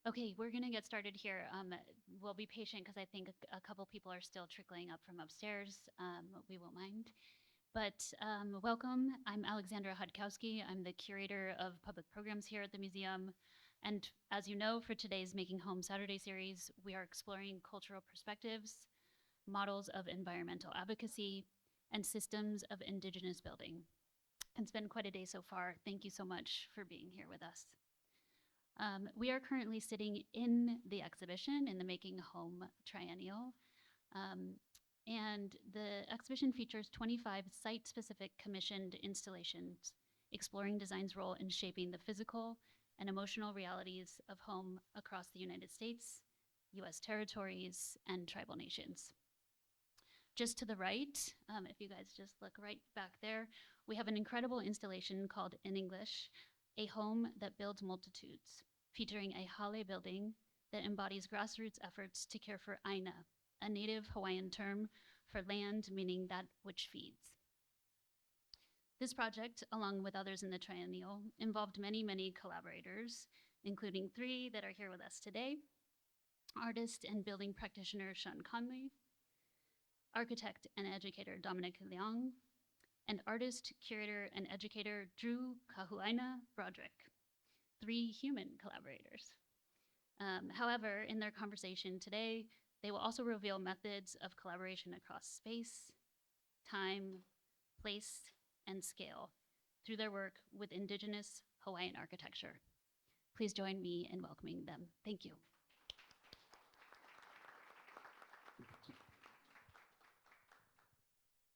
Okay, we're gonna get started here. We'll be patient because I think a couple people are still trickling up from upstairs. We won't mind. But welcome. I'm Alexandra Hodkowski. I'm the curator of public programs here at the museum. And as you know, for today's Making Home Saturday series, we are exploring cultural perspectives, models of environmental advocacy, and systems of Indigenous building. It's been quite a day so far. Thank you so much for being here with us. We are currently sitting in the exhibition in the Making Home Triennial. Um, and the exhibition features 25 site-specific commissioned installations exploring design's role in shaping the physical and emotional realities of home across the United States, US territories, and tribal nations. Just to the right, if you guys just look right back there, we have an incredible installation called In English, A Home That Builds Multitudes, featuring a hale building that embodies grassroots efforts to care for ʻāina, a Native Hawaiian term for land meaning that which feeds. This project, along with others in the triennial, involved many, many collaborators, including 3 that are here with us today: artist and building practitioner Sean Connelly, architect and educator Dominic Leong, and artist, curator, and educator Drew Kahuʻāina Broderick, 3 human collaborators. However, in their conversation today, they will also reveal methods of collaboration across space, time, place, and scale through their work with Indigenous Hawaiian architecture. Please join me in welcoming them. Thank you.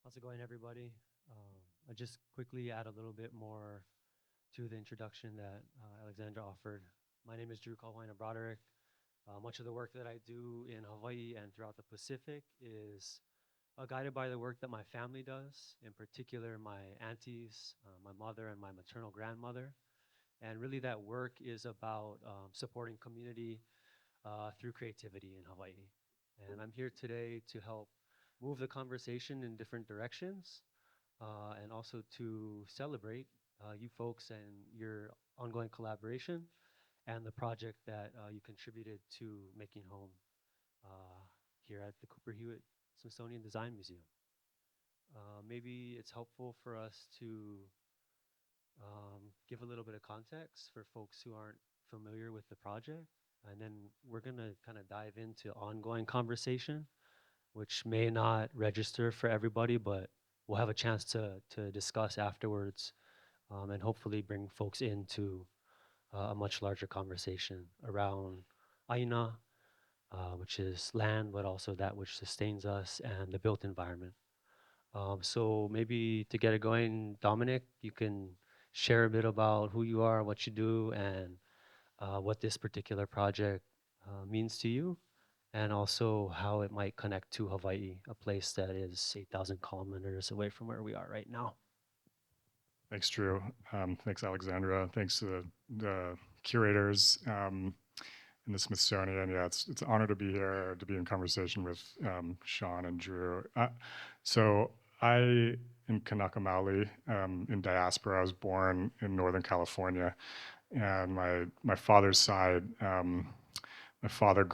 How's it going, everybody? I'll just quickly add a little bit more to the introduction that Alexandra offered. My name is Drew Kahuʻāina Broderick. Much of the work that I do in Hawaii and throughout the Pacific is guided by the work that my family does, in particular my aunties, my mother, and my maternal grandmother. And really that work is about supporting community through creativity in Hawaii. And I'm here today to help move the conversation in different directions and also to celebrate you folks and your ongoing collaboration and the project that you contributed to making home here at the Cooper Hewitt Smithsonian Design Museum. Maybe it's helpful for us to give a little bit of context for folks who aren't familiar with the project. And then we're gonna kind of dive into ongoing conversation, which may not register for everybody, but we'll have a chance to discuss afterwards and hopefully bring folks into a much larger conversation around ʻāina, which is land, but also that which sustains us, and the built environment. So maybe to get it going, Dominic, you can share a bit about who you are, what you do, and what this particular project means to you, and also how it might connect to Hawaii, a place that is 8,000 kilometers away from where we are right now. Thanks, Drew. Thanks, Alexandra. Thanks to the curators in the Smithsonian. Yeah, it's an honor to be here, to be in conversation with Sean and Drew. So I, in Kanaka Maoli, in diaspora, I was born in Northern California. And my father's side, my father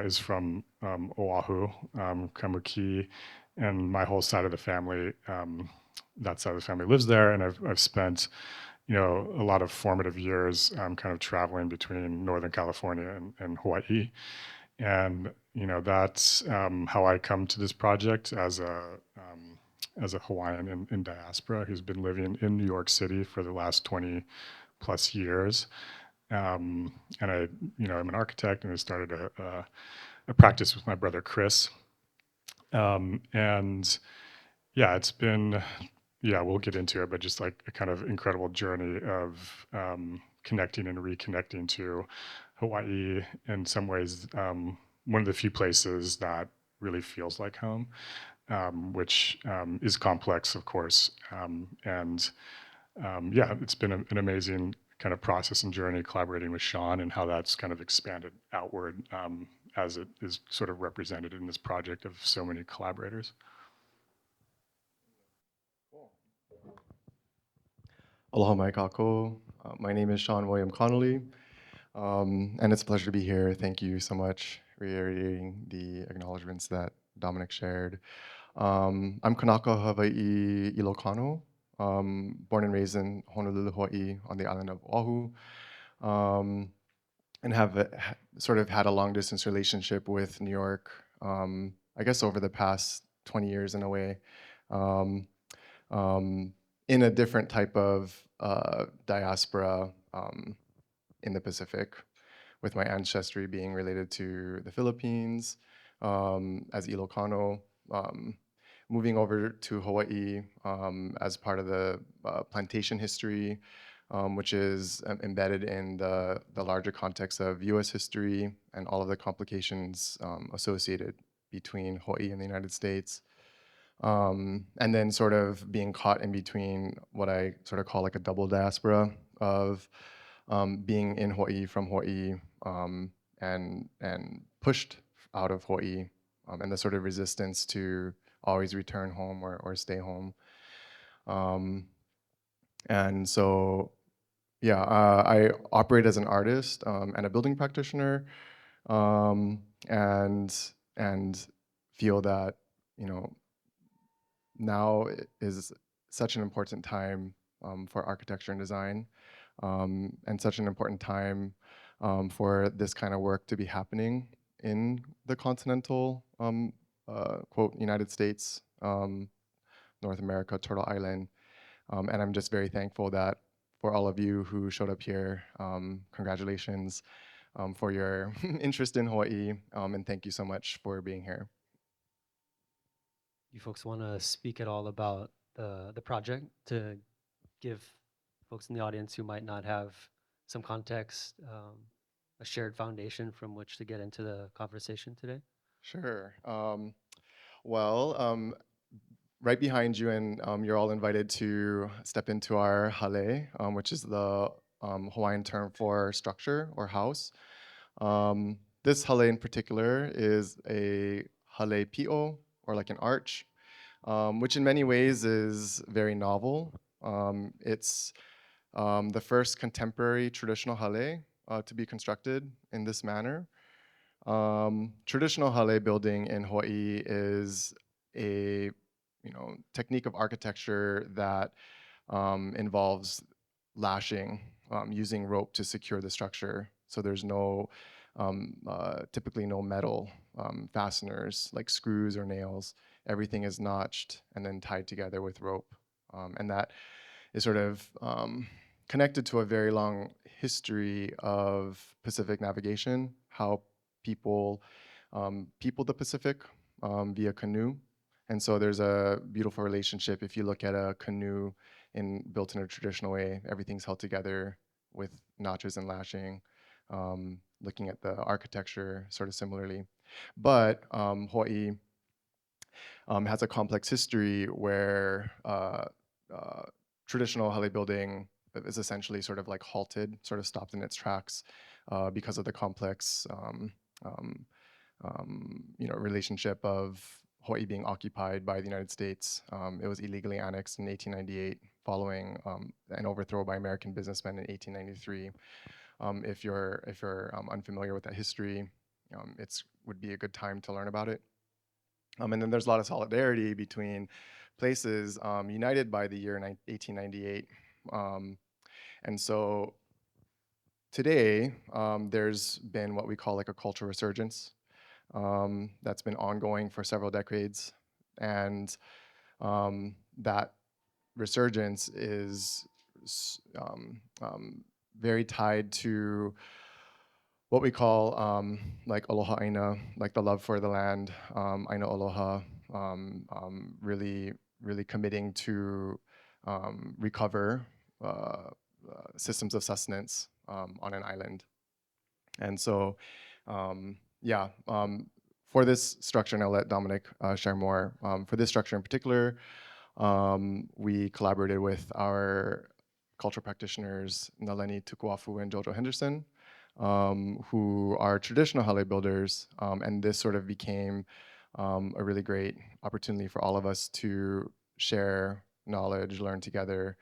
is from Oahu, Kamuki, and my whole side of the family, that side of the family lives there. And I've spent, a lot of formative years kind of traveling between Northern California and Hawaii. And, that's how I come to this project as a Hawaiian in diaspora who's been living in New York City for the last 20 plus years. And I'm an architect, and I started a practice with my brother Chris. And yeah, it's been, we'll get into it, but just like a kind of incredible journey of connecting and reconnecting to Hawaii. In some ways, one of the few places that really feels like home, which is complex, of course. It's been an amazing kind of process and journey collaborating with Sean, and how that's kind of expanded outward as it is sort of represented in this project of so many collaborators. Aloha mai kākou. My name is Sean William Connelly. And it's a pleasure to be here. Thank you so much, reiterating the acknowledgements that Dominic shared. I'm Kanaka Hawai'i Ilocano, born and raised in Honolulu, Hawaii, on the island of Oahu, and have sort of had a long distance relationship with New York, I guess over the past 20 years in a way, in a different type of diaspora in the Pacific, with my ancestry being related to the Philippines as Ilocano, moving over to Hawaii as part of the plantation history, which is embedded in the larger context of US history and all of the complications associated between Hawaii and the United States. And then sort of being caught in between what I sort of call like a double diaspora of being in Hawaii from Hawaii and pushed out of Hawaii and the sort of resistance to always return home or stay home. And so, yeah, I operate as an artist and a building practitioner, and feel that, you know, now is such an important time for architecture and design, and such an important time for this kind of work to be happening in the continental, quote, United States, North America, Turtle Island. And I'm just very thankful that for all of you who showed up here, congratulations for your interest in Hawaii, and thank you so much for being here. You folks want to speak at all about the project to give folks in the audience who might not have some context, a shared foundation from which to get into the conversation today? Sure. Well, right behind you, and you're all invited to step into our hale, which is the Hawaiian term for structure or house. This hale in particular is a hale pi'o, or like an arch, which in many ways is very novel. It's the first contemporary traditional hale to be constructed in this manner. Traditional hale building in Hawaii is a technique of architecture that involves lashing, using rope to secure the structure. So there's no, typically no metal fasteners like screws or nails. Everything is notched and then tied together with rope. And that is sort of connected to a very long history of Pacific navigation, how people the Pacific via canoe. And so there's a beautiful relationship. If you look at a canoe built in a traditional way, everything's held together with notches and lashing. Looking at the architecture sort of similarly. But Hawaii has a complex history where traditional hale building is essentially sort of like halted, sort of stopped in its tracks because of the complex relationship of Hawaii being occupied by the United States. It was illegally annexed in 1898 following an overthrow by American businessmen in 1893. If you're unfamiliar with that history, it would be a good time to learn about it. And then there's a lot of solidarity between places united by the year 1898. And so today, there's been what we call like a cultural resurgence that's been ongoing for several decades. And that resurgence is very tied to what we call like aloha ʻāina, like the love for the land, ʻāina aloha, really committing to recover systems of sustenance on an island. And so, for this structure, and I'll let Dominic share more, for this structure in particular, we collaborated with our cultural practitioners, Naleni Tukuafu and Jojo Henderson, who are traditional hale builders, and this sort of became a really great opportunity for all of us to share knowledge, learn together,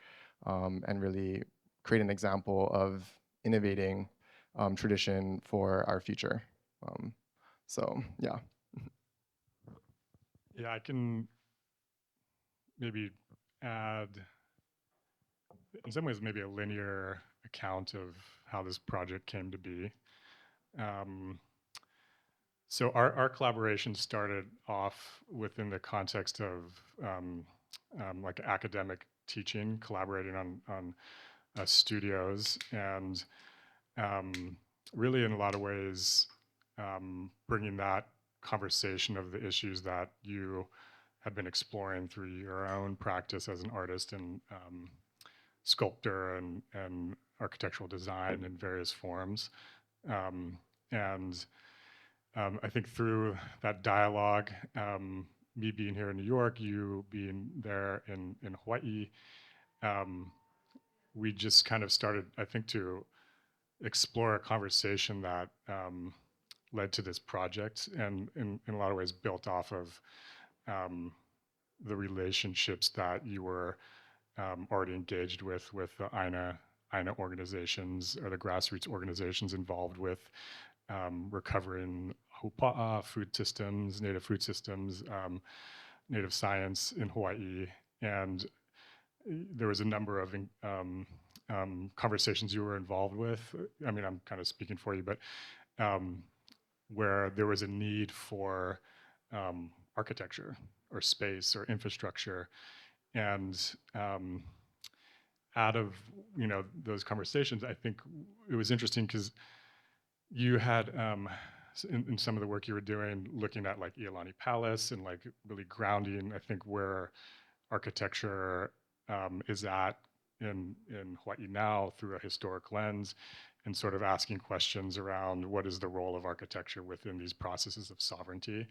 and really create an example of innovating tradition for our future. So yeah. Yeah, I can maybe add, in some ways, maybe a linear account of how this project came to be. So our collaboration started off within the context of like academic teaching, collaborating on studios, and really in a lot of ways bringing that conversation of the issues that you have been exploring through your own practice as an artist and sculptor and architectural design in various forms. And I think through that dialogue, me being here in New York, you being there in Hawaii, we just kind of started, I think, to explore a conversation that led to this project, and in a lot of ways built off of the relationships that you were already engaged with the ʻāina organizations, or the grassroots organizations involved with recovering hupa'a food systems, native food systems, native science in Hawaii. And there was a number of conversations you were involved with. I mean, I'm kind of speaking for you, but where there was a need for architecture or space or infrastructure. And out of those conversations, I think it was interesting because you had in some of the work you were doing, looking at like Iolani Palace and like really grounding, I think, where architecture is at in Hawaii now through a historic lens, and sort of asking questions around what is the role of architecture within these processes of sovereignty,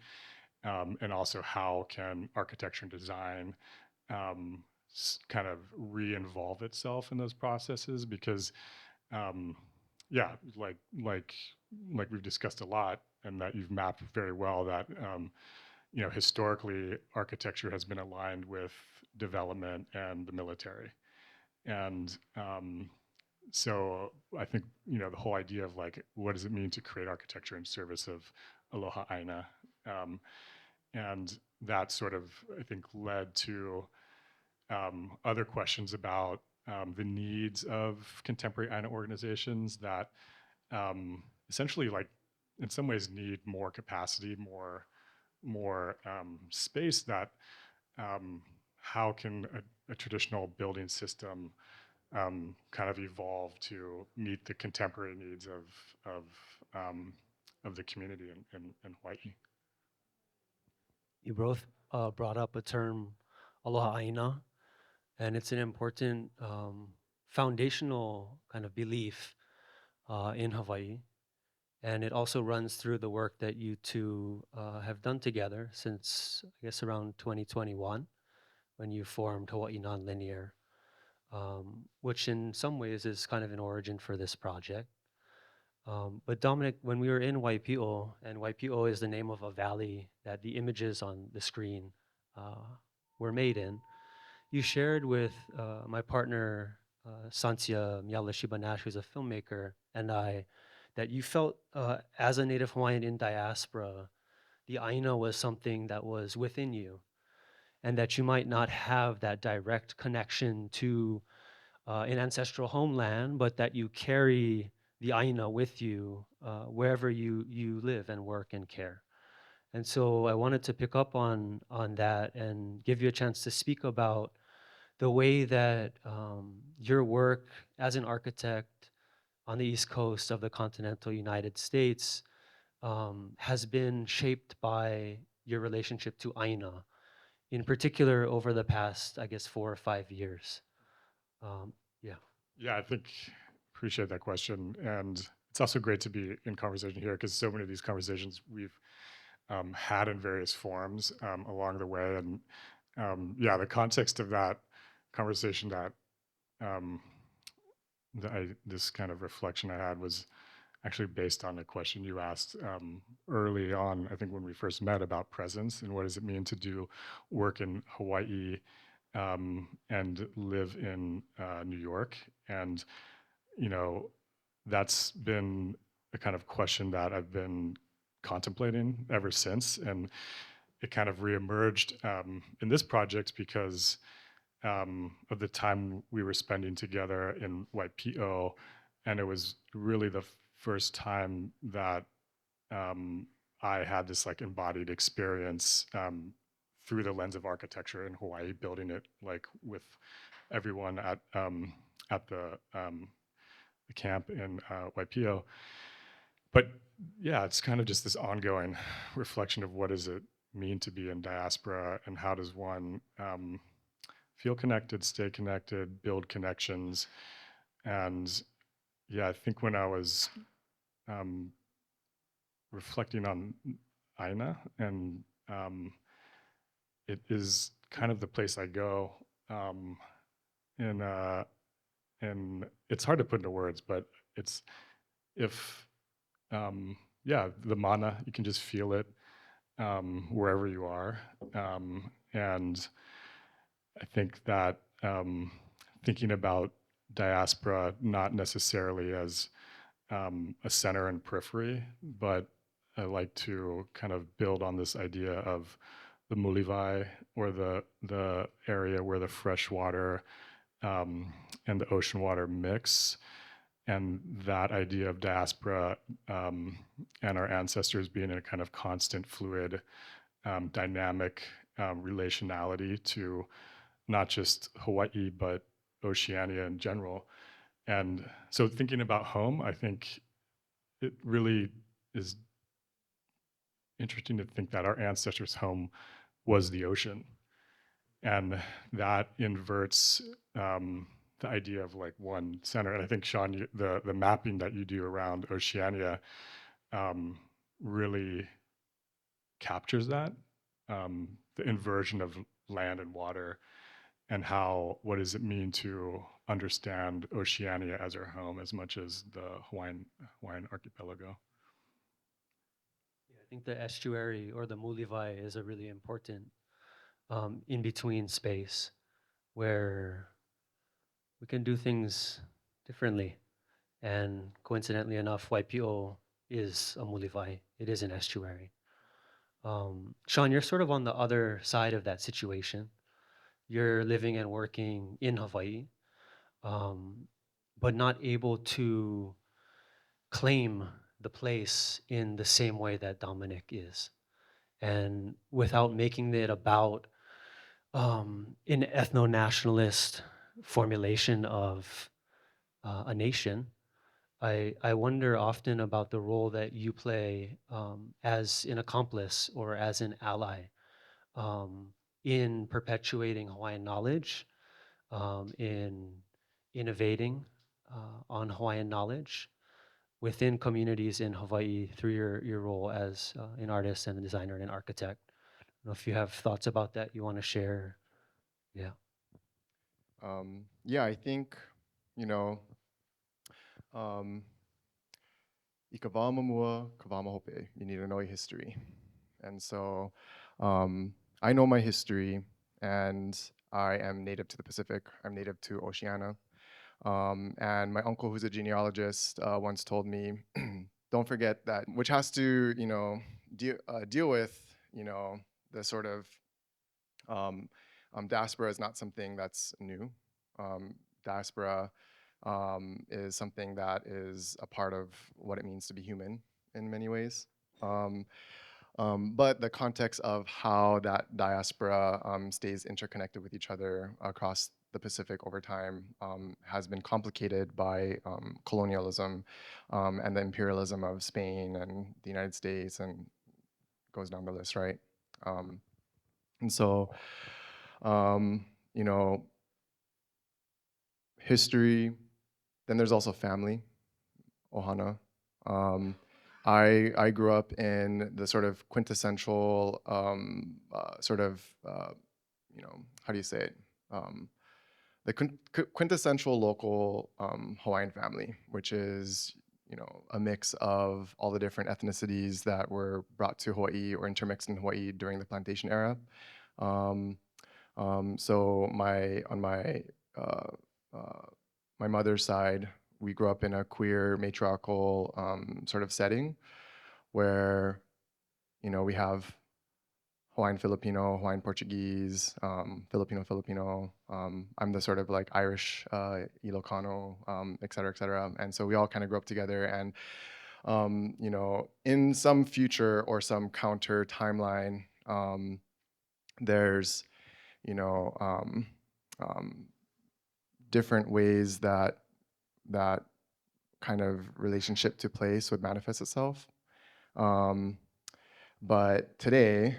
and also how can architecture and design kind of re-involve itself in those processes, because yeah, like we've discussed a lot, and that you've mapped very well, that historically architecture has been aligned with development and the military. And so I think the whole idea of like, what does it mean to create architecture in service of aloha ʻāina, and that sort of, I think, led to other questions about the needs of contemporary ʻāina organizations that essentially, like, in some ways need more capacity, more space. That how can a traditional building system kind of evolve to meet the contemporary needs of the community in Hawaii? You both brought up a term, aloha ʻāina, and it's an important foundational kind of belief in Hawaii. And it also runs through the work that you two have done together since, I guess, around 2021, when you formed Hawaii Nonlinear, which in some ways is kind of an origin for this project. But Dominic, when we were in Waipi'o, and Waipi'o is the name of a valley that the images on the screen were made in, you shared with my partner, Santia Mialashiba-Nash, who's a filmmaker, and I, that you felt as a Native Hawaiian in diaspora, the ʻāina was something that was within you, and that you might not have that direct connection to an ancestral homeland, but that you carry the ʻāina with you wherever you live and work and care. And so I wanted to pick up on that and give you a chance to speak about the way that your work as an architect on the East Coast of the continental United States has been shaped by your relationship to ʻāina, in particular over the past, I guess, 4 or 5 years. Yeah. Yeah, I think, appreciate that question. And it's also great to be in conversation here, because so many of these conversations we've had in various forms along the way. And yeah, the context of that conversation, that this kind of reflection I had, was actually based on a question you asked early on, I think when we first met, about presence and what does it mean to do work in Hawaii and live in New York. And that's been a kind of question that I've been contemplating ever since, and it kind of reemerged in this project because of the time we were spending together in YPO, and it was really the first time that I had this like embodied experience through the lens of architecture in Hawaii, building it like with everyone at the camp in YPO. But yeah, it's kind of just this ongoing reflection of what does it mean to be in diaspora, and how does one feel connected, stay connected, build connections. And yeah, I think when I was reflecting on ʻāina, and it is kind of the place I go, and it's hard to put into words, but it's if yeah, the mana, you can just feel it wherever you are, and I think that thinking about diaspora not necessarily as a center and periphery, but I like to kind of build on this idea of the mulivai, or the area where the fresh water and the ocean water mix, and that idea of diaspora and our ancestors being in a kind of constant, fluid, dynamic relationality to not just Hawaii, but Oceania in general. And so thinking about home, I think it really is interesting to think that our ancestors' home was the ocean. And that inverts the idea of like one center. And I think, Sean, the mapping that you do around Oceania really captures that, the inversion of land and water, and what does it mean to understand Oceania as our home as much as the Hawaiian archipelago. Yeah, I think the estuary or the mulivai is a really important in-between space where we can do things differently. And coincidentally enough, YPO is a mulivai. It is an estuary. Sean, you're sort of on the other side of that situation. You're living and working in Hawaii, but not able to claim the place in the same way that Dominic is. And without making it about an ethno-nationalist formulation of a nation, I wonder often about the role that you play as an accomplice or as an ally in perpetuating Hawaiian knowledge, in innovating on Hawaiian knowledge within communities in Hawaii through your role as an artist and a designer and an architect. I don't know if you have thoughts about that you want to share. Yeah. Yeah, I think, you know, I ka wā mamua, ka wā mahope. You need to know your history. And so I know my history, and I am native to the Pacific. I'm native to Oceania. And my uncle, who's a genealogist, once told me, don't forget that, which has to, you know, deal with, you know, the sort of diaspora is not something that's new. Diaspora is something that is a part of what it means to be human in many ways. But the context of how that diaspora stays interconnected with each other across the Pacific over time has been complicated by colonialism and the imperialism of Spain and the United States, and goes down the list, right? And so, you know, history, then there's also family, ohana. I grew up in the sort of quintessential you know, how do you say it? The quintessential local Hawaiian family, which is, you know, a mix of all the different ethnicities that were brought to Hawaii or intermixed in Hawaii during the plantation era. So my mother's side, we grew up in a queer matriarchal sort of setting where, you know, we have Hawaiian Filipino, Hawaiian Portuguese, Filipino Filipino. I'm the sort of like Irish Ilocano, et cetera, et cetera. And so we all kind of grew up together. And you know, in some future or some counter timeline, there's, you know, different ways that that kind of relationship to place would manifest itself. But today,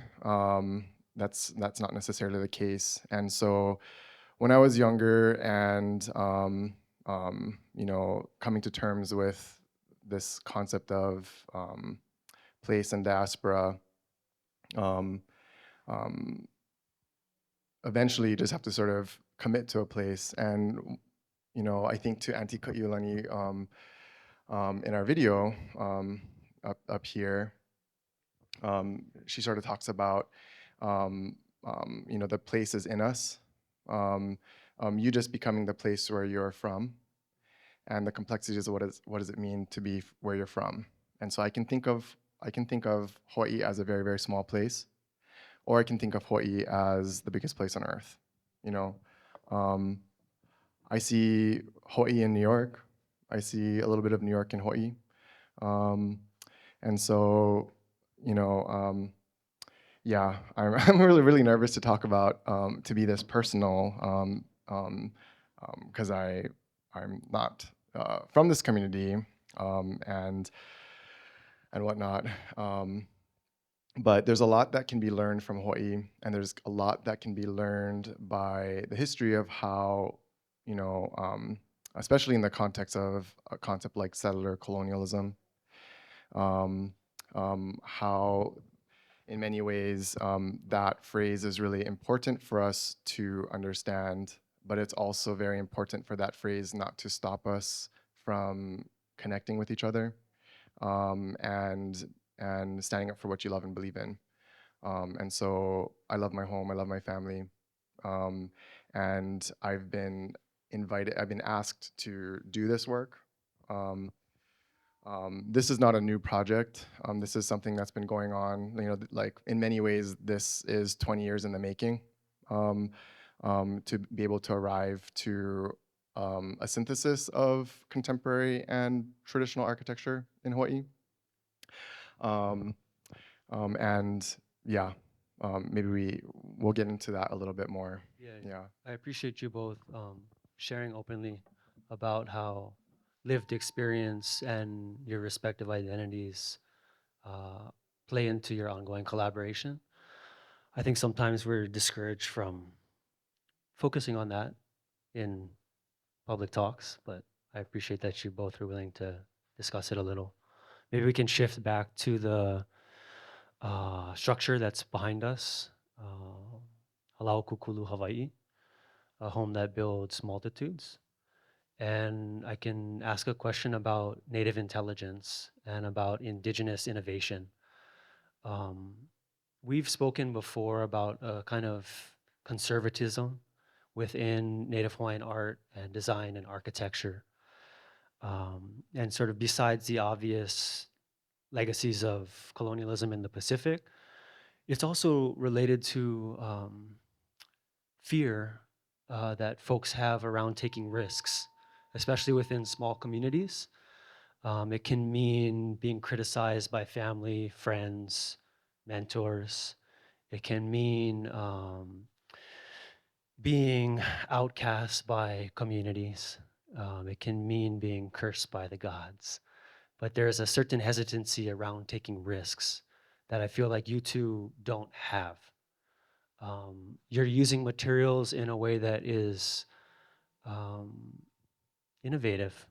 that's not necessarily the case. And so when I was younger and, you know, coming to terms with this concept of place and diaspora, eventually you just have to sort of commit to a place. And, you know, I think to Auntie Ka'iulani in our video up here, she sort of talks about, you know, the place is in us. You just becoming the place where you're from, and the complexities of what does it mean to be where you're from. And so I can think of Hawaii as a very, very small place, or I can think of Hawaii as the biggest place on earth. You know, I see Hawaii in New York. I see a little bit of New York in Hawaii. And so, you know, yeah, I'm really, really nervous to talk about, to be this personal, because I'm not from this community, and whatnot. But there's a lot that can be learned from Hawaii, and there's a lot that can be learned by the history of how, you know, especially in the context of a concept like settler colonialism, how in many ways that phrase is really important for us to understand, but it's also very important for that phrase not to stop us from connecting with each other, and standing up for what you love and believe in. And so I love my home, I love my family, and I've been asked to do this work. This is not a new project. This is something that's been going on, you know, like in many ways, this is 20 years in the making, to be able to arrive to a synthesis of contemporary and traditional architecture in Hawaii. And yeah, maybe we'll get into that a little bit more. Yeah. I appreciate you both sharing openly about how lived experience and your respective identities play into your ongoing collaboration. I think sometimes we're discouraged from focusing on that in public talks, but I appreciate that you both are willing to discuss it a little. Maybe we can shift back to the structure that's behind us, Hālau Kūkulu Hawaiʻi, a home that builds multitudes. And I can ask a question about native intelligence and about indigenous innovation. We've spoken before about a kind of conservatism within Native Hawaiian art and design and architecture. And sort of besides the obvious legacies of colonialism in the Pacific, it's also related to fear that folks have around taking risks, especially within small communities. It can mean being criticized by family, friends, mentors. It can mean being outcast by communities. It can mean being cursed by the gods. But there's a certain hesitancy around taking risks that I feel like you two don't have. You're using materials in a way that is innovative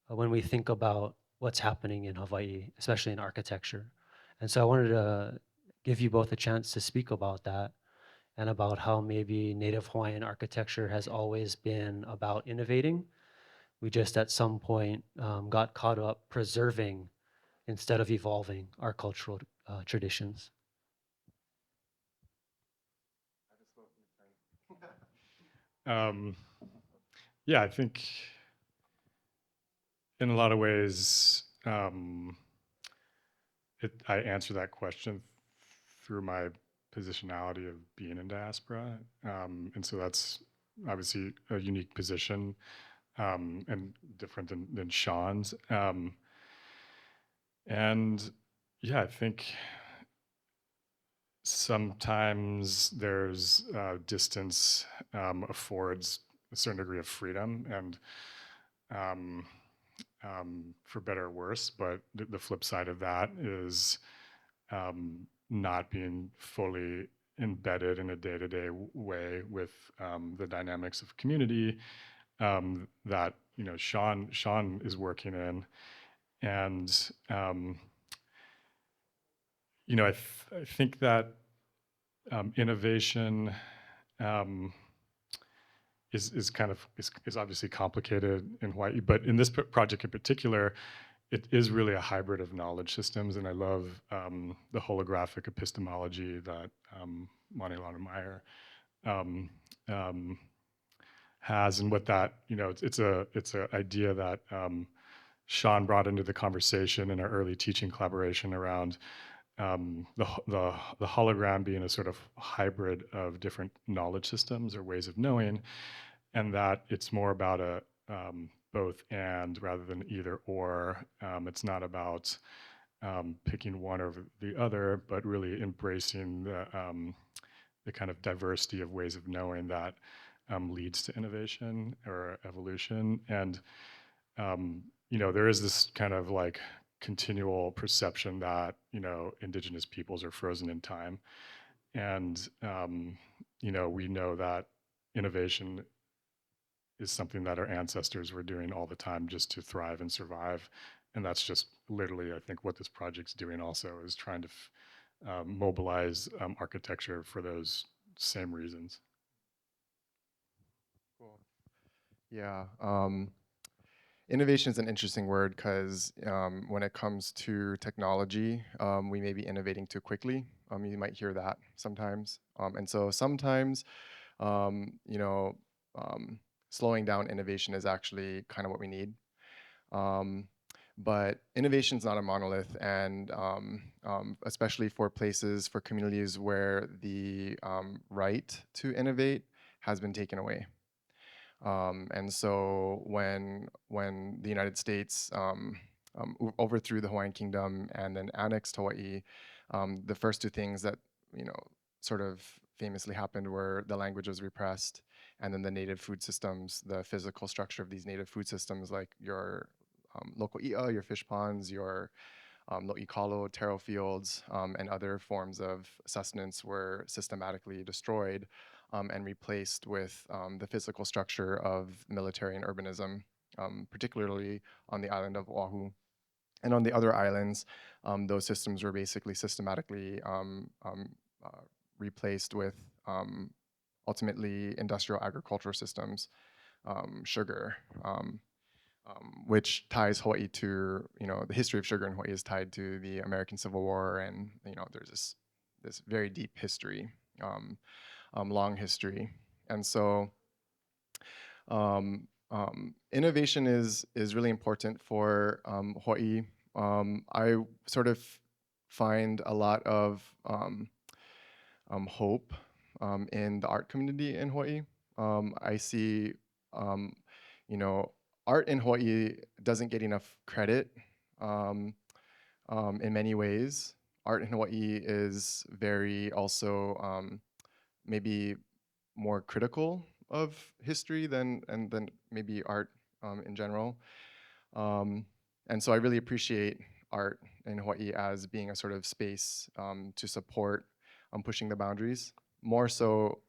when we think about what's happening in Hawaii, especially in architecture. And so I wanted to give you both a chance to speak about that and about how maybe Native Hawaiian architecture has always been about innovating. We just at some point got caught up preserving instead of evolving our cultural traditions. Yeah, I think in a lot of ways, I answer that question through my positionality of being in diaspora. And so that's obviously a unique position and different than Sean's. And yeah, I think sometimes there's distance affords a certain degree of freedom and for better or worse, but the flip side of that is not being fully embedded in a day-to-day way with the dynamics of community that Sean is working in, and I think that innovation is obviously complicated in Hawaii, but in this project in particular, it is really a hybrid of knowledge systems, and I love the holographic epistemology that Monty Laudermeyer has, and what that it's a idea that Sean brought into the conversation in our early teaching collaboration around the hologram being a sort of hybrid of different knowledge systems or ways of knowing, and that it's more about a both and rather than either or. It's not about picking one over the other, but really embracing the kind of diversity of ways of knowing that leads to innovation or evolution. And there is this kind of like continual perception that indigenous peoples are frozen in time, and we know that innovation is something that our ancestors were doing all the time just to thrive and survive, and that's just literally, I think, what this project's doing also, is trying to mobilize architecture for those same reasons. Cool. Yeah. Innovation is an interesting word because when it comes to technology, we may be innovating too quickly. You might hear that sometimes. And so sometimes, slowing down innovation is actually kind of what we need. But innovation is not a monolith, and especially for places, for communities where the right to innovate has been taken away. And so when the United States overthrew the Hawaiian Kingdom and then annexed Hawaii, the first two things that sort of famously happened were the language was repressed, and then the native food systems, the physical structure of these native food systems, like your local i'a, your fish ponds, your lo'ikalo, taro fields, and other forms of sustenance were systematically destroyed and replaced with the physical structure of military and urbanism, particularly on the island of Oahu. And on the other islands, those systems were basically systematically replaced with ultimately industrial agricultural systems, sugar, which ties Hawaii to, the history of sugar in Hawaii is tied to the American Civil War, and there's this very deep history, long history, and so innovation is really important for Hawaii. I sort of find a lot of hope in the art community in Hawaii. I see, art in Hawaii doesn't get enough credit in many ways. Art in Hawaii is very also maybe more critical of history than maybe art in general. And so I really appreciate art in Hawaii as being a sort of space to support pushing the boundaries, more so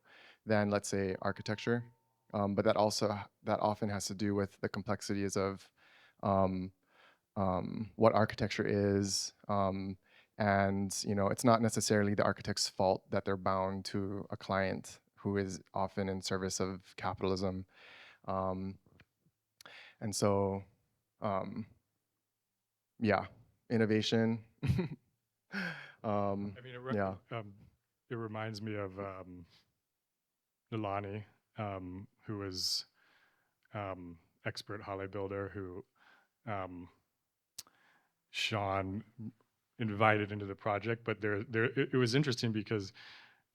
than, let's say, architecture. But that often has to do with the complexities of what architecture is. And it's not necessarily the architect's fault that they're bound to a client who is often in service of capitalism. And so, yeah, innovation. Yeah. It reminds me of Nilani, who is expert hale builder, who Sean invited into the project, but it was interesting because,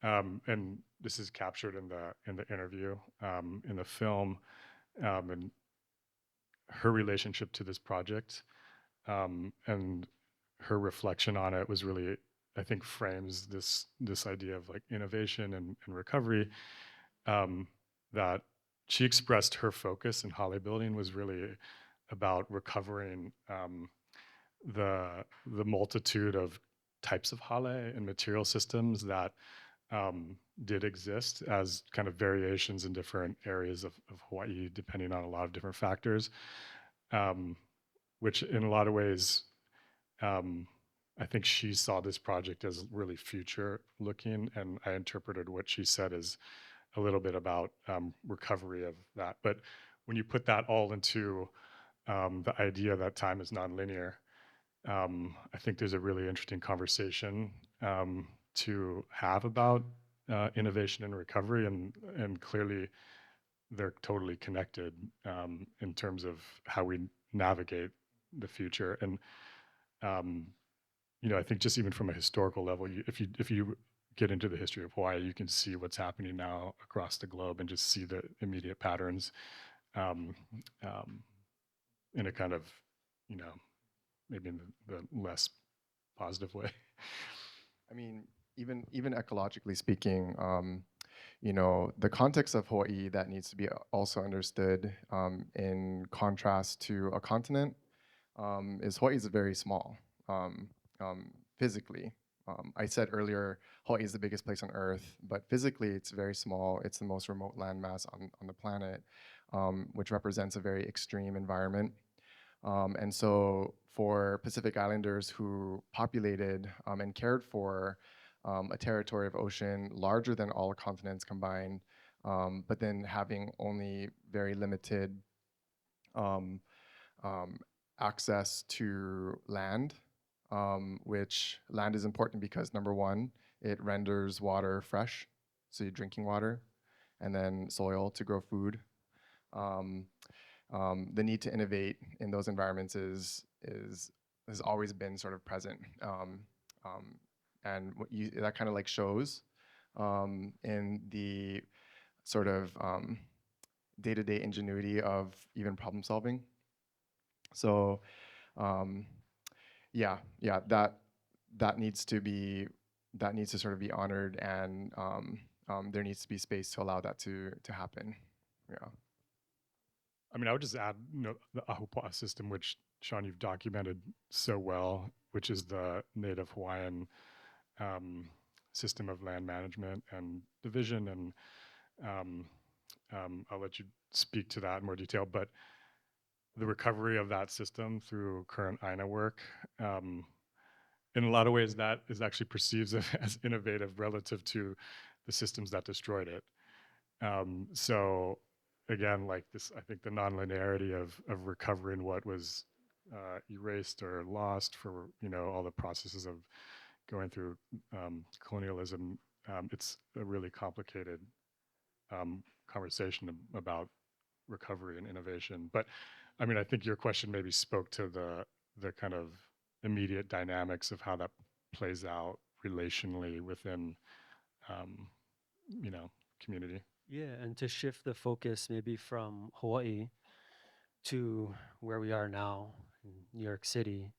and this is captured in the interview, in the film, and her relationship to this project, and her reflection on it was really, I think, frames this idea of like innovation and recovery, that she expressed her focus in hale building was really about recovering the multitude of types of hale and material systems that did exist as kind of variations in different areas of Hawaii, depending on a lot of different factors, which in a lot of ways, I think she saw this project as really future looking, and I interpreted what she said as a little bit about recovery of that. But when you put that all into the idea that time is nonlinear, I think there's a really interesting conversation to have about innovation and recovery, and clearly they're totally connected in terms of how we navigate the future. And I think just even from a historical level, if you get into the history of Hawaii, you can see what's happening now across the globe and just see the immediate patterns in a kind of, maybe in the less positive way. I mean, even ecologically speaking, the context of Hawaii that needs to be also understood in contrast to a continent is Hawaii is very small physically. I said earlier, Hawaii is the biggest place on Earth, but physically it's very small. It's the most remote landmass on the planet, which represents a very extreme environment. And so for Pacific Islanders who populated and cared for a territory of ocean larger than all continents combined, but then having only very limited access to land, which land is important because number one, it renders water fresh, so you're drinking water, and then soil to grow food. The need to innovate in those environments has always been sort of present, and that kind of like shows in the sort of day-to-day ingenuity of even problem solving. So, that needs to sort of be honored, and there needs to be space to allow that to happen. Yeah. I mean, I would just add, the ahupua'a system, which Sean, you've documented so well, which is the Native Hawaiian system of land management and division, and I'll let you speak to that in more detail. But the recovery of that system through current ʻāina work, in a lot of ways, that is actually perceived as innovative relative to the systems that destroyed it. So again, like this, I think the nonlinearity of recovering what was erased or lost for all the processes of going through colonialism, it's a really complicated conversation about recovery and innovation. But I mean, I think your question maybe spoke to the kind of immediate dynamics of how that plays out relationally within community. Yeah, and to shift the focus maybe from Hawaii to where we are now in New York City,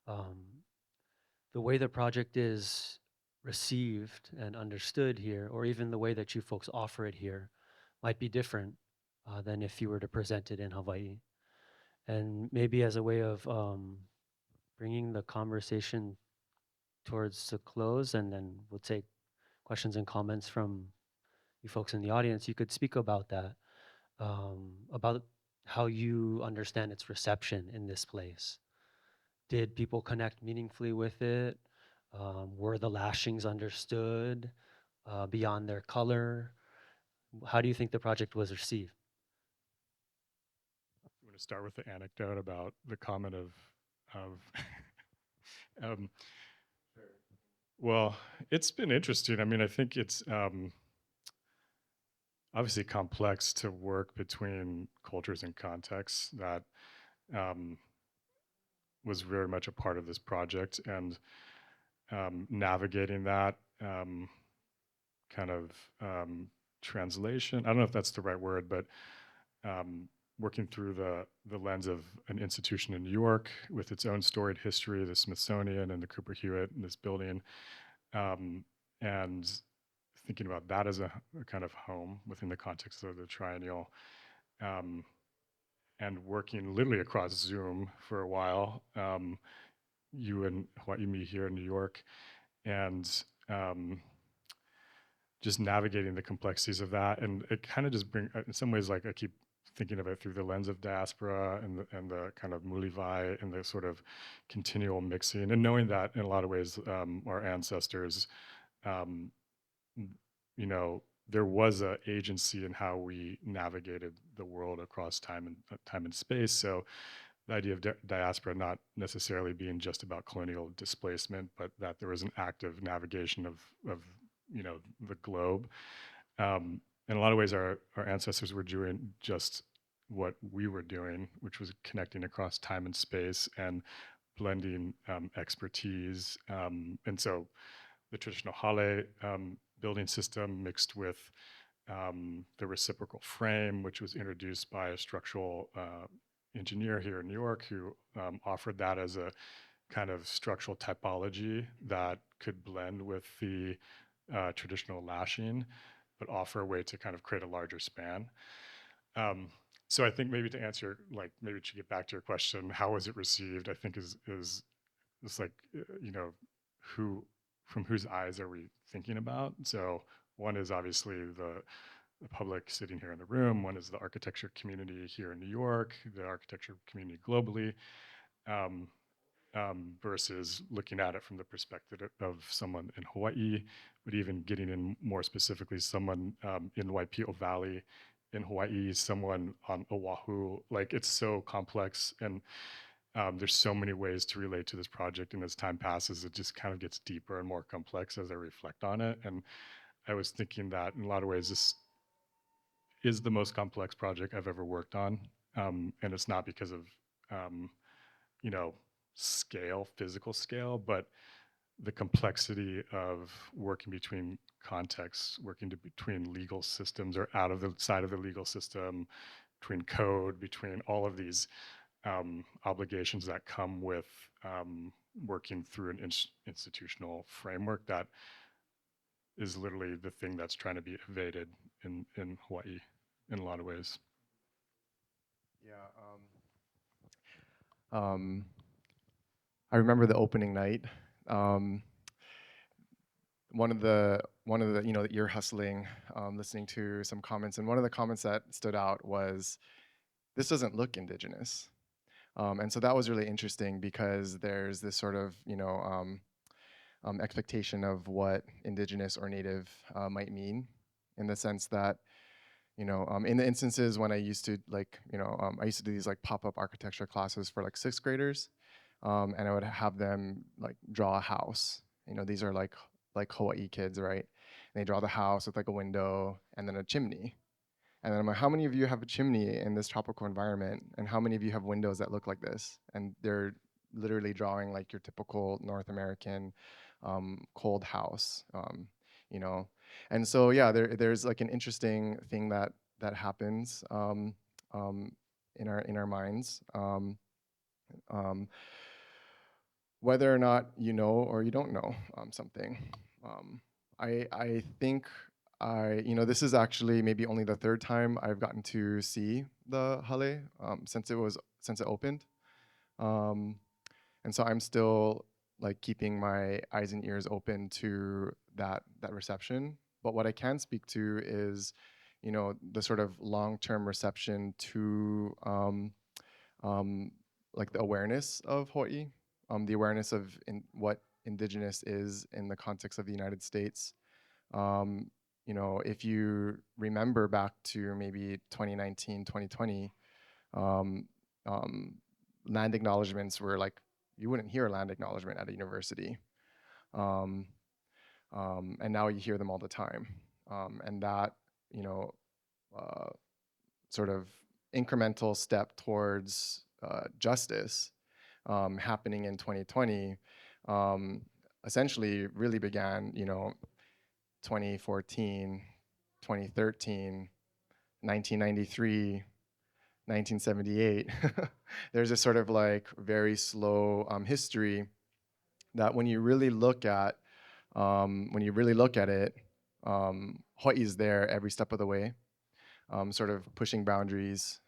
the way the project is received and understood here, or even the way that you folks offer it here, might be different than if you were to present it in Hawaii. And maybe as a way of bringing the conversation towards a close, and then we'll take questions and comments from you folks in the audience, you could speak about that, about how you understand its reception in this place. Did people connect meaningfully with it? Were the lashings understood beyond their color? How do you think the project was received? You want to start with the anecdote about the comment of well, it's been interesting. I mean, I think it's obviously complex to work between cultures and contexts that was very much a part of this project, and navigating that kind of translation. I don't know if that's the right word, but working through the lens of an institution in New York with its own storied history, the Smithsonian and the Cooper Hewitt and this building, and thinking about that as a kind of home within the context of the triennial, and working literally across Zoom for a while, you and Hawaii, me here in New York, and just navigating the complexities of that. And it kind of just bring, in some ways, like I keep thinking of it through the lens of diaspora and the kind of mulivai and the sort of continual mixing, and knowing that in a lot of ways, our ancestors, you know, there was a agency in how we navigated the world across time and space. So the idea of diaspora not necessarily being just about colonial displacement, but that there was an active navigation of you know, the globe. In a lot of ways, our ancestors were doing just what we were doing, which was connecting across time and space and blending expertise. And so the traditional hale building system mixed with the reciprocal frame, which was introduced by a structural engineer here in New York who offered that as a kind of structural typology that could blend with the traditional lashing, but offer a way to kind of create a larger span. So I think maybe to answer, like maybe to get back to your question, how was it received? I think is it's like, you know, from whose eyes are we thinking about? So one is obviously the public sitting here in the room. One is the architecture community here in New York, the architecture community globally, versus looking at it from the perspective of someone in Hawaii, but even getting in more specifically, someone in Waipio Valley in Hawaii, someone on Oahu. Like, it's so complex, and there's so many ways to relate to this project, and as time passes, it just kind of gets deeper and more complex as I reflect on it. And I was thinking that in a lot of ways, this is the most complex project I've ever worked on. And it's not because of, you know, scale, physical scale, but the complexity of working between contexts, working between legal systems or out of the side of the legal system, between code, between all of these obligations that come with working through an institutional framework that is literally the thing that's trying to be evaded in Hawaii in a lot of ways. Yeah. I remember the opening night. One of the you know, ear hustling, listening to some comments, and one of the comments that stood out was, "This doesn't look indigenous," and so that was really interesting because there's this sort of, you know, expectation of what indigenous or native might mean, in the sense that, you know, in the instances when I used to, like, you know, I used to do these like pop-up architecture classes for like 6th graders, and I would have them like draw a house. You know, these are like Hawaii kids, right? And they draw the house with like a window and then a chimney. And then I'm like, how many of you have a chimney in this tropical environment? And how many of you have windows that look like this? And they're literally drawing like your typical North American cold house, you know? And so, yeah, there's like an interesting thing that happens in our minds. Whether or not you know or you don't know something. I think you know, this is actually maybe only the 3rd time I've gotten to see the hale since it opened, and so I'm still like keeping my eyes and ears open to that reception. But what I can speak to is, you know, the sort of long-term reception to like the awareness of Hawaii, the awareness of what indigenous is in the context of the United States. You know, if you remember back to maybe 2019, 2020, land acknowledgements were like, you wouldn't hear a land acknowledgement at a university. And now you hear them all the time. And that, you know, sort of incremental step towards justice happening in 2020 essentially really began, 2014, 2013, 1993, 1978. There's a sort of like very slow history that when you really look at it, Hawaii is there every step of the way, sort of pushing boundaries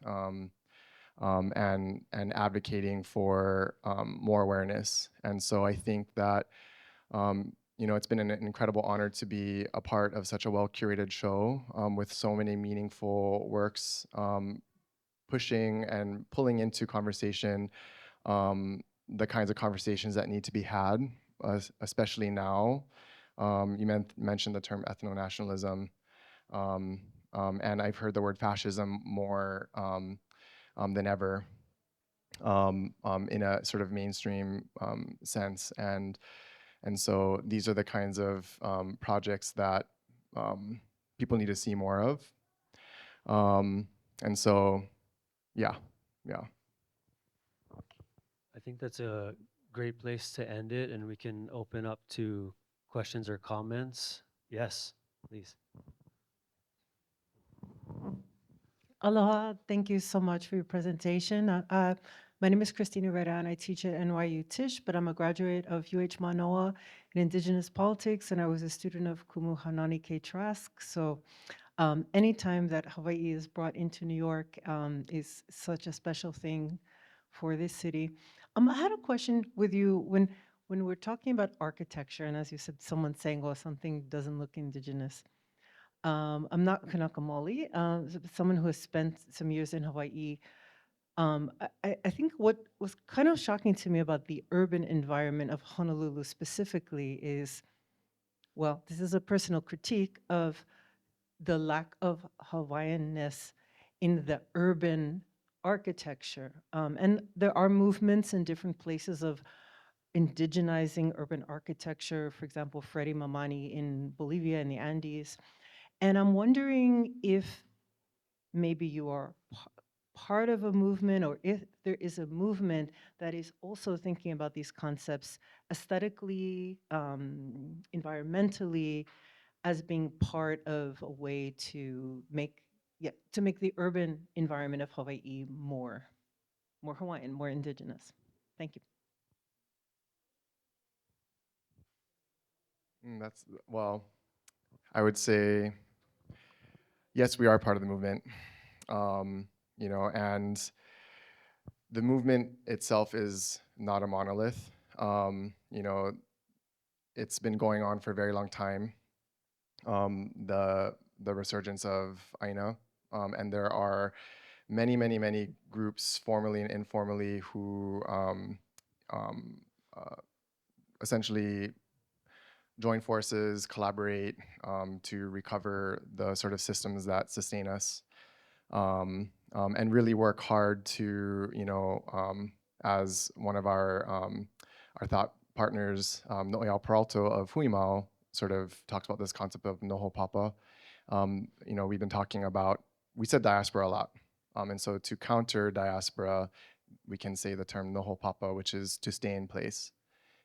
and advocating for more awareness. And so I think that it's been an incredible honor to be a part of such a well-curated show with so many meaningful works pushing and pulling into conversation the kinds of conversations that need to be had, especially now. You mentioned the term ethno-nationalism, and I've heard the word fascism more than ever in a sort of mainstream sense. And so these are the kinds of projects that people need to see more of. And so, yeah. I think that's a great place to end it, and we can open up to questions or comments. Yes, please. Aloha, thank you so much for your presentation. My name is Christina Reda and I teach at NYU Tisch, but I'm a graduate of UH Manoa in Indigenous Politics, and I was a student of Kumu Hanani K. Trask. So anytime that Hawaii is brought into New York is such a special thing for this city. I had a question with you when we're talking about architecture, and as you said, someone saying, oh, something doesn't look indigenous. I'm not Kanaka Maoli, someone who has spent some years in Hawaii. I think what was kind of shocking to me about the urban environment of Honolulu specifically is, well, this is a personal critique of the lack of Hawaiianness in the urban architecture. And there are movements in different places of indigenizing urban architecture, for example, Freddie Mamani in Bolivia in the Andes. And I'm wondering if maybe you are part of a movement, or if there is a movement that is also thinking about these concepts aesthetically, environmentally, as being part of a way to make the urban environment of Hawaii more Hawaiian, more indigenous. Thank you. Well, I would say, yes, we are part of the movement, and the movement itself is not a monolith. It's been going on for a very long time. The resurgence of ʻāina, and there are many groups, formally and informally, who essentially join forces, collaborate to recover the sort of systems that sustain us, and really work hard to, as one of our thought partners, Noeau Peralta of Huimau, sort of talks about this concept of noho papa. We've been talking about, we said diaspora a lot, and so to counter diaspora, we can say the term noho papa, which is to stay in place.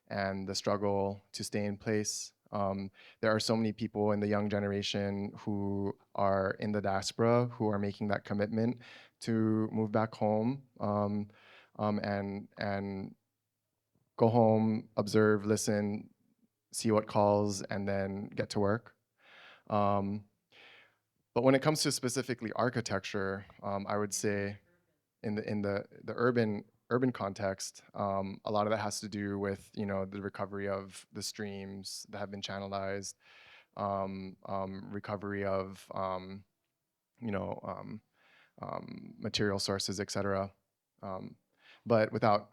And the struggle to stay in place. There are so many people in the young generation who are in the diaspora who are making that commitment to move back home and go home, observe, listen, see what calls, and then get to work. But when it comes to specifically architecture, I would say in the urban context, a lot of that has to do with the recovery of the streams that have been channelized, recovery of material sources, etc. But without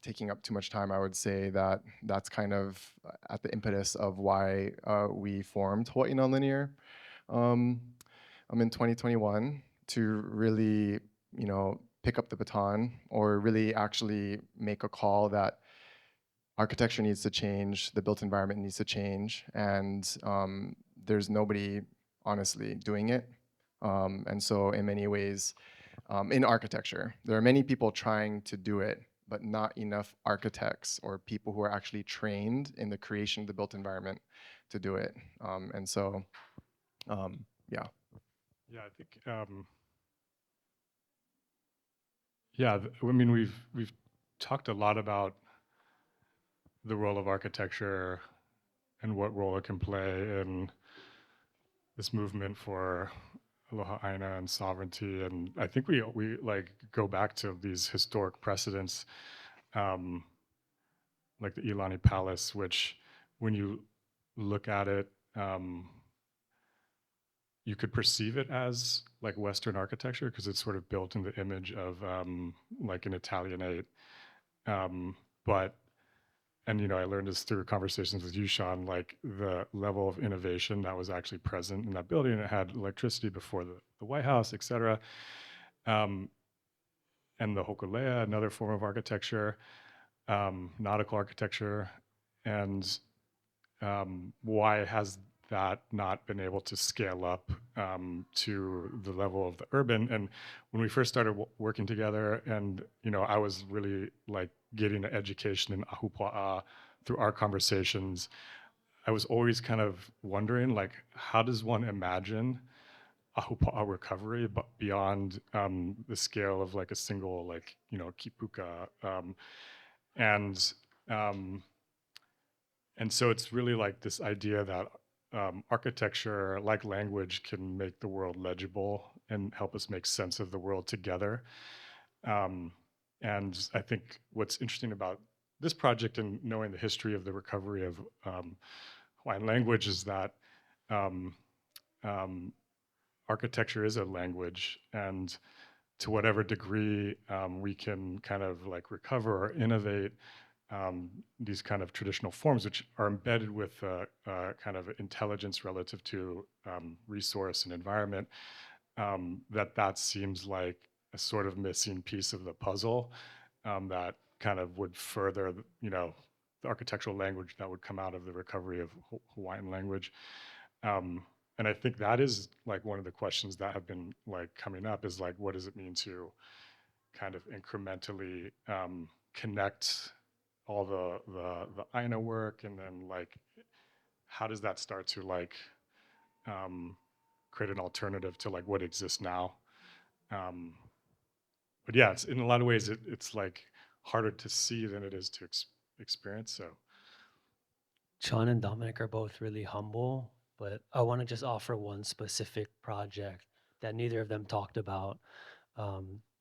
taking up too much time, I would say that that's kind of at the impetus of why we formed Hawaii Nonlinear in 2021 to really pick up the baton, or really actually make a call that architecture needs to change, the built environment needs to change, and there's nobody honestly doing it. And so in many ways, in architecture. There are many people trying to do it, but not enough architects or people who are actually trained in the creation of the built environment to do it. And so, yeah. Yeah, I think. Yeah, I mean, we've talked a lot about the role of architecture and what role it can play in this movement for aloha ʻāina and sovereignty. And I think we like go back to these historic precedents, like the Iolani Palace, which when you look at it, you could perceive it as like Western architecture because it's sort of built in the image of like an Italianate. But, and you know, I learned this through conversations with you, Sean, like the level of innovation that was actually present in that building. It had electricity before the White House, et cetera. And the hokulea, another form of architecture, nautical architecture, and why has that not been able to scale up to the level of the urban? And when we first started working together, and you know, I was really like getting an education in ahupua'a through our conversations, I was always kind of wondering, like, how does one imagine ahupua'a recovery, but beyond the scale of like a single, like, you know, kipuka, and so it's really like this idea that architecture, like language, can make the world legible and help us make sense of the world together. And I think what's interesting about this project and knowing the history of the recovery of Hawaiian language is that architecture is a language, and to whatever degree we can kind of like recover or innovate these kind of traditional forms, which are embedded with kind of intelligence relative to resource and environment, that seems like a sort of missing piece of the puzzle that kind of would further, you know, the architectural language that would come out of the recovery of Hawaiian language. And I think that is like one of the questions that have been like coming up is like, what does it mean to kind of incrementally connect all the ʻāina work, and then like, how does that start to like create an alternative to like what exists now? But yeah, it's in a lot of ways it's like harder to see than it is to experience. So Sean and Dominic are both really humble, but I want to just offer one specific project that neither of them talked about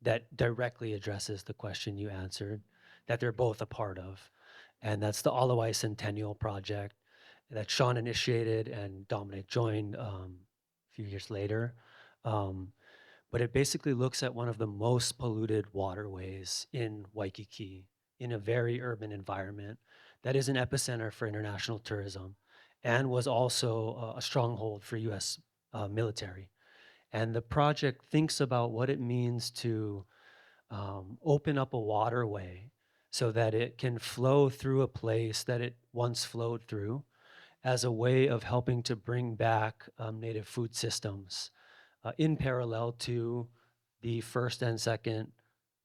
that directly addresses the question you answered, that they're both a part of. And that's the Alawai Centennial Project that Sean initiated and Dominic joined a few years later. But it basically looks at one of the most polluted waterways in Waikiki in a very urban environment that is an epicenter for international tourism and was also a stronghold for US military. And the project thinks about what it means to open up a waterway so that it can flow through a place that it once flowed through as a way of helping to bring back native food systems in parallel to the first and second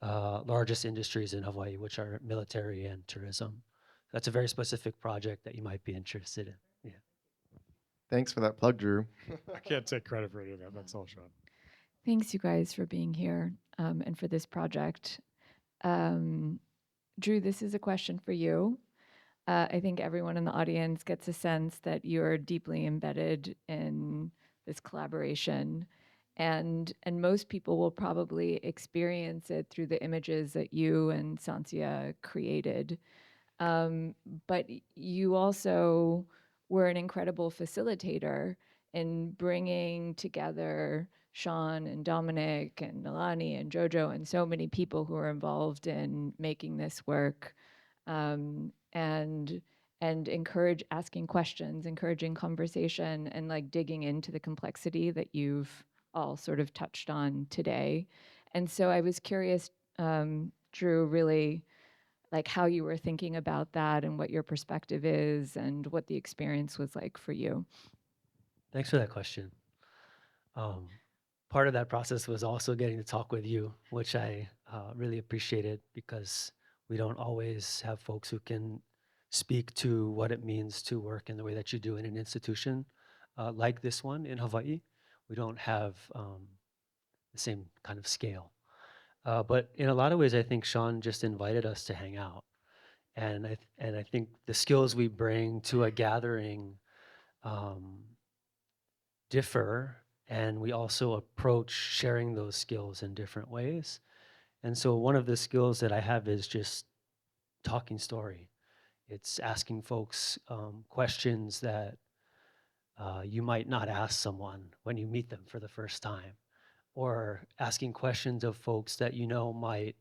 largest industries in Hawaii, which are military and tourism. That's a very specific project that you might be interested in. Yeah. Thanks for that plug, Drew. I can't take credit for any of that. That's all Sean. Thanks, you guys, for being here and for this project. Drew, this is a question for you. I think everyone in the audience gets a sense that you're deeply embedded in this collaboration, and most people will probably experience it through the images that you and Sansia created. But you also were an incredible facilitator in bringing together Sean and Dominic and Nalani and Jojo and so many people who are involved in making this work, and encourage asking questions, encouraging conversation, and like digging into the complexity that you've all sort of touched on today. And so I was curious, Drew, really like how you were thinking about that and what your perspective is and what the experience was like for you. Thanks for that question. part of that process was also getting to talk with you, which I really appreciated because we don't always have folks who can speak to what it means to work in the way that you do in an institution like this one in Hawaii. We don't have the same kind of scale. But in a lot of ways, I think Sean just invited us to hang out. And I think the skills we bring to a gathering differ, and we also approach sharing those skills in different ways. And so one of the skills that I have is just talking story. It's asking folks questions that you might not ask someone when you meet them for the first time, or asking questions of folks that you know might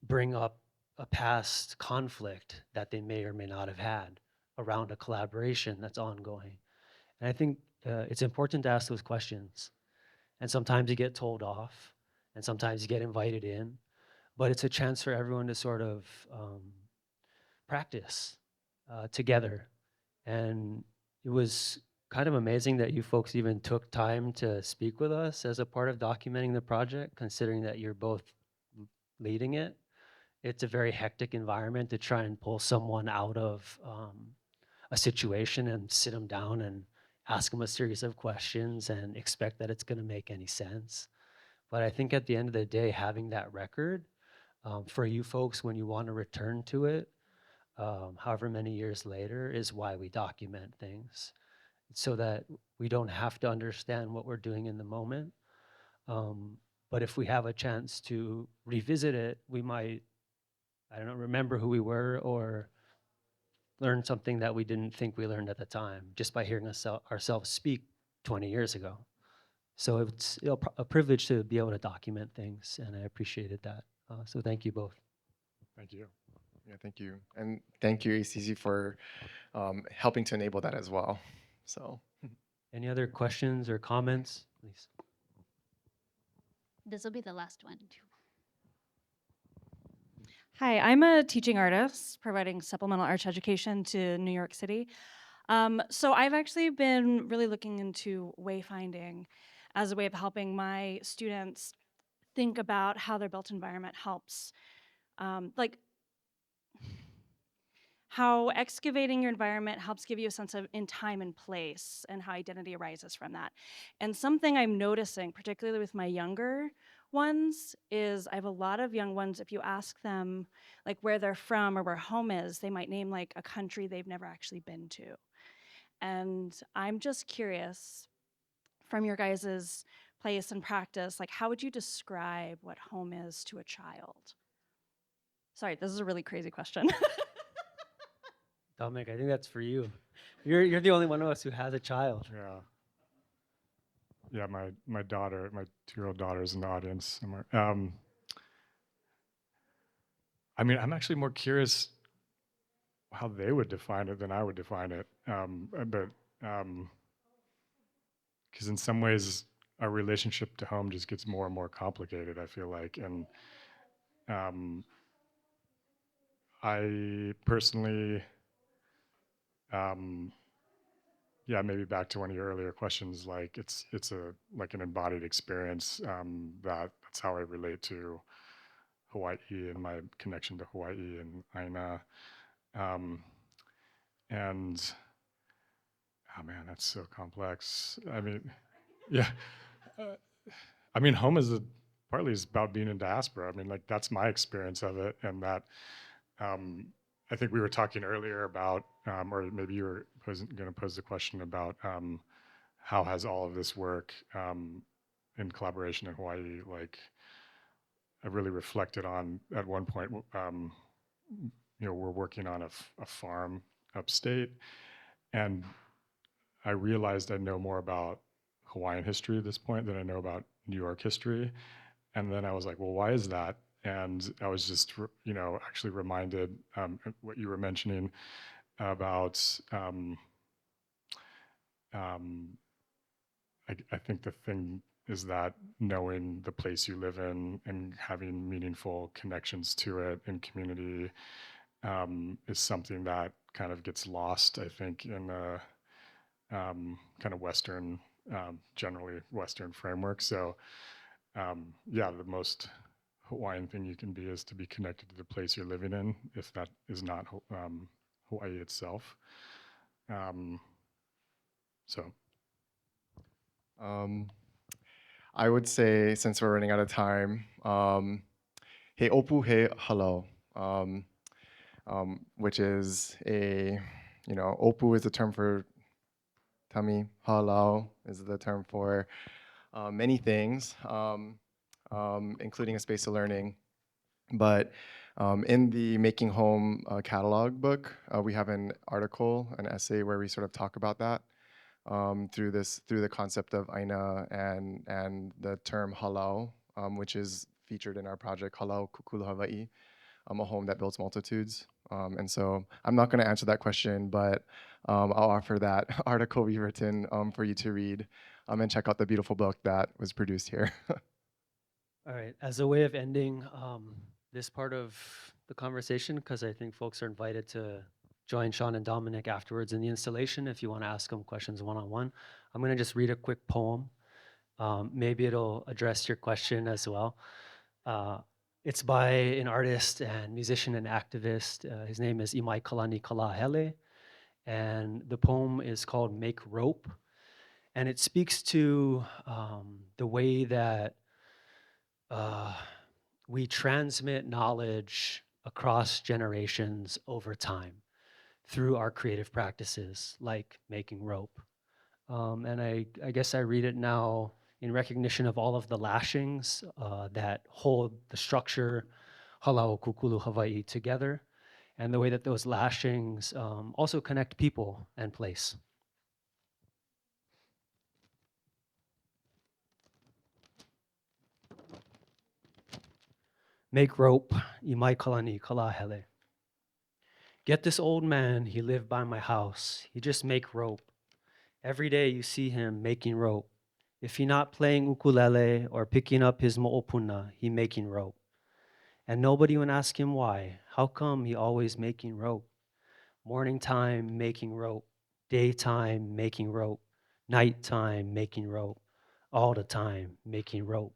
bring up a past conflict that they may or may not have had around a collaboration that's ongoing. And I think it's important to ask those questions. And sometimes you get told off, and sometimes you get invited in, but it's a chance for everyone to sort of practice together. And it was kind of amazing that you folks even took time to speak with us as a part of documenting the project, considering that you're both leading it. It's a very hectic environment to try and pull someone out of a situation and sit them down and ask them a series of questions and expect that it's going to make any sense. But I think at the end of the day, having that record for you folks when you want to return to it, however many years later, is why we document things, so that we don't have to understand what we're doing in the moment. But if we have a chance to revisit it, we might, I don't know, remember who we were or learn something that we didn't think we learned at the time just by hearing ourselves speak 20 years ago. So it's a privilege to be able to document things, and I appreciated that. So thank you both. Thank you. Yeah, thank you. And thank you, ACC, for helping to enable that as well. So, Any other questions or comments, please? This will be the last one, too. Hi, I'm a teaching artist providing supplemental arts education to New York City. So I've actually been really looking into wayfinding as a way of helping my students think about how their built environment helps, like how excavating your environment helps give you a sense of in time and place and how identity arises from that. And something I'm noticing, particularly with my younger ones, is I have a lot of young ones, if you ask them like where they're from or where home is, they might name like a country they've never actually been to. And I'm just curious, from your guys' place and practice, like how would you describe what home is to a child? Sorry, this is a really crazy question. Dominic, I think that's for you. You're the only one of us who has a child. Yeah. Yeah, my daughter, my 2-year-old daughter is in the audience somewhere. I mean, I'm actually more curious how they would define it than I would define it. But because in some ways our relationship to home just gets more and more complicated, I feel like. And I personally, yeah, maybe back to one of your earlier questions, like it's like an embodied experience. That's how I relate to Hawaii and my connection to Hawaii and ʻāina. And oh man, that's so complex. I mean, yeah. I mean, home is partly is about being in diaspora. I mean, like that's my experience of it, and that I think we were talking earlier about, or maybe you were going to pose the question about how has all of this work in collaboration in Hawaii, like I really reflected on at one point, you know, we're working on a farm upstate, and I realized I know more about Hawaiian history at this point than I know about New York history. And then I was like, well, why is that? And I was just, you know, actually reminded what you were mentioning about, I think the thing is that knowing the place you live in and having meaningful connections to it in community is something that kind of gets lost, I think, in kind of Western generally Western framework. So yeah, the most Hawaiian thing you can be is to be connected to the place you're living in, if that is not Hawaii itself. So I would say, since we're running out of time, he opu he halo, which is opu is the term for tummy, halau is the term for many things, including a space of learning. But in the Making Home catalog book, we have an article, an essay where we sort of talk about that through the concept of ʻāina and the term halau, which is featured in our project Hālau Kūkulu Hawaiʻi, a home that builds multitudes. And so I'm not going to answer that question, but I'll offer that article we've written for you to read and check out the beautiful book that was produced here. All right, as a way of ending this part of the conversation, because I think folks are invited to join Sean and Dominic afterwards in the installation if you want to ask them questions one-on-one. I'm going to just read a quick poem. Maybe it'll address your question as well. It's by an artist and musician and activist. His name is Imai Kalani Kalahele, and the poem is called Make Rope. And it speaks to the way that we transmit knowledge across generations over time through our creative practices, like making rope. And I guess I read it now in recognition of all of the lashings that hold the structure Hālau Kūkulu Hawaiʻi together, and the way that those lashings also connect people and place. Make rope, imai kalani kalahele. Get this old man, he lived by my house. He just make rope. Every day you see him making rope. If he not playing ukulele or picking up his mo'opuna, he making rope. And nobody would ask him why. How come he always making rope? Morning time making rope, daytime making rope, nighttime making rope, all the time making rope.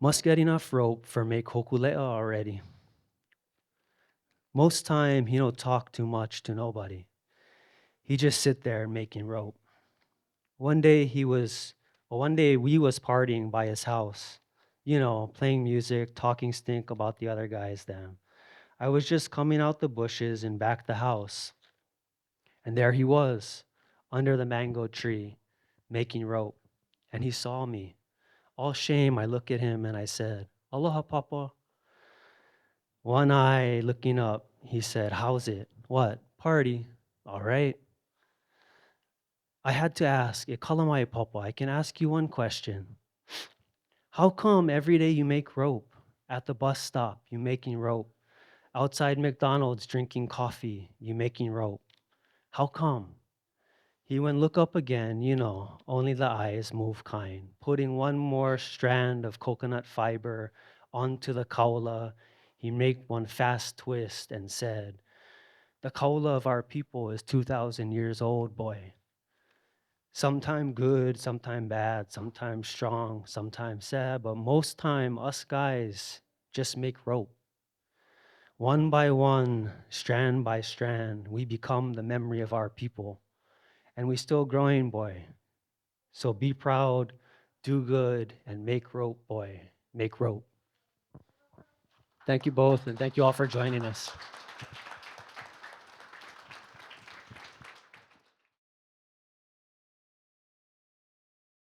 Must get enough rope for make hokulea already. Most time he don't talk too much to nobody. He just sit there making rope. One day we was partying by his house, playing music, talking stink about the other guys then. I was just coming out the bushes and back the house. And there he was, under the mango tree, making rope. And he saw me. All shame, I look at him and I said, "Aloha, Papa." One eye looking up, he said, "How's it?" "What? Party." "All right." I had to ask, "E kalamai, Papa, I can ask you one question. How come every day you make rope? At the bus stop, you making rope. Outside McDonald's drinking coffee, you making rope. How come?" He went look up again, only the eyes move kind. Putting one more strand of coconut fiber onto the kaula, he made one fast twist and said, "The kaula of our people is 2,000 years old, boy. Sometime good, sometime bad, sometimes strong, sometimes sad, but most time us guys just make rope. One by one, strand by strand, we become the memory of our people. And we still growing, boy. So be proud, do good, and make rope, boy. Make rope." Thank you both, and thank you all for joining us.